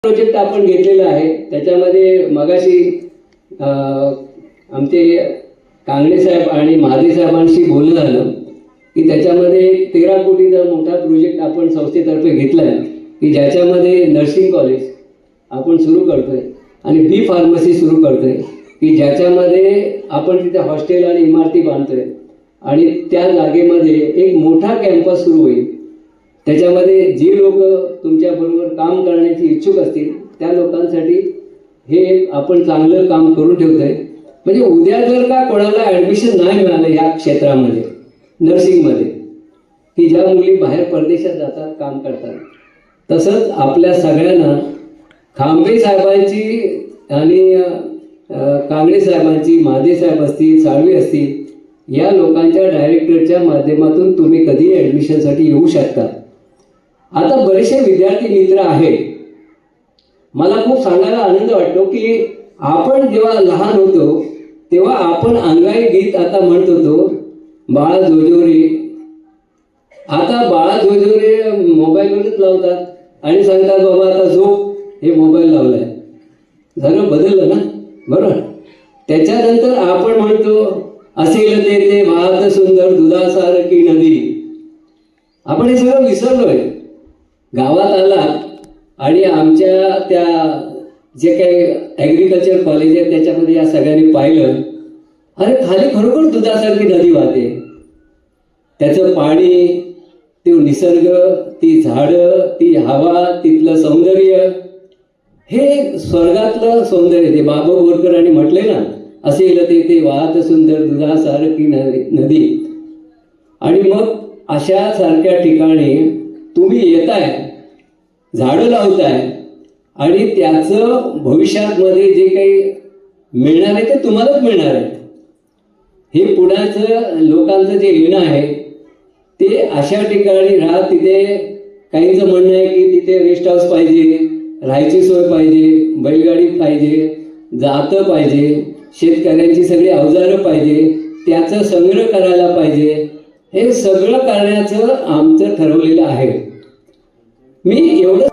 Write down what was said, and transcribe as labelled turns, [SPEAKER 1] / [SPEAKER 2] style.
[SPEAKER 1] Project आपण घेतलेला आहे त्याच्यामध्ये मगाशी आमचे कांगणे साहेब आणि महादेव साहेबांशी बोलणं झालं की त्याच्यामध्ये 13 कोटीचा मोठा प्रोजेक्ट आपण संस्थेतर्फे घेतला आहे की ज्याच्यामध्ये नर्सिंग कॉलेज आपण सुरू करतोय आणि बी फार्मसी सुरू करतोय की ज्याच्यामध्ये आपण तिथे हॉस्टेल आणि इमारती बांधतोय आणि त्या जागेमध्ये एक मोठा कॅम्पस सुरू होईल. त्याच्यामध्ये जे लोक तुमच्याबरोबर काम करण्याची इच्छुक असतील त्या लोकांसाठी हे आपण चांगलं काम करून ठेवतोय. म्हणजे उद्या जर का कोणाला ॲडमिशन नाही मिळालं या क्षेत्रामध्ये नर्सिंगमध्ये की ज्या मुली बाहेर परदेशात जातात काम करतात, तसंच आपल्या सगळ्यांना खांबे साहेबांची आणि कांगणे साहेबांची, महादेव साहेब असतील, साळवी असतील, या लोकांच्या डायरेक्टरच्या माध्यमातून तुम्ही कधी ॲडमिशनसाठी येऊ शकता. आता बरेचसे विद्यार्थी मित्र आहेत. मला खूप सांगायला आनंद वाटतो की आपण जेव्हा लहान होतो तेव्हा आपण अंगाई गीत आता म्हणत होतो, बाळा जोजोरे. आता बाळा जोजोरे मोबाईलवरच लावतात आणि सांगतात बाबा आता झोप, हे मोबाईल लावलाय. झालं, बदललं ना, बरोबर. त्याच्यानंतर आपण म्हणतो असेल ते वाहत सुंदर दुधासारखी नदी. आपण हे सगळं विसरलोय. गावात आला आणि आमच्या त्या जे काही ॲग्रिकल्चर कॉलेज आहे त्याच्यामध्ये या सगळ्यांनी पाहिलं, अरे खाली खरोखर दुधासारखी नदी वाहते. त्याचं पाणी, ते निसर्ग, ती झाडं, ती हवा, तिथलं सौंदर्य, हे स्वर्गातलं सौंदर्य. ते बाबा बोरकरांनी म्हटले ना, असेल ते वाहत सुंदर दुधासारखी नदी. आणि मग अशा सारख्या ठिकाणी तुम्ही येताय, झाडं लावताय आणि त्याचं भविष्यामध्ये जे काही मिळणार आहे ते तुम्हालाच मिळणार आहे. हे पुण्याचं लोकांचं जे येणं आहे ते अशा ठिकाणी राहा, तिथे काहींचं म्हणणं आहे की तिथे रेस्ट हाऊस पाहिजे, राहायची सोय पाहिजे, बैलगाडी पाहिजे, जातं पाहिजे, शेतकऱ्यांची सगळी अवजारं पाहिजे, त्याचं संग्रह करायला पाहिजे. हे सगळं करण्याचं आमचं ठरवलेलं आहे. मी एवढं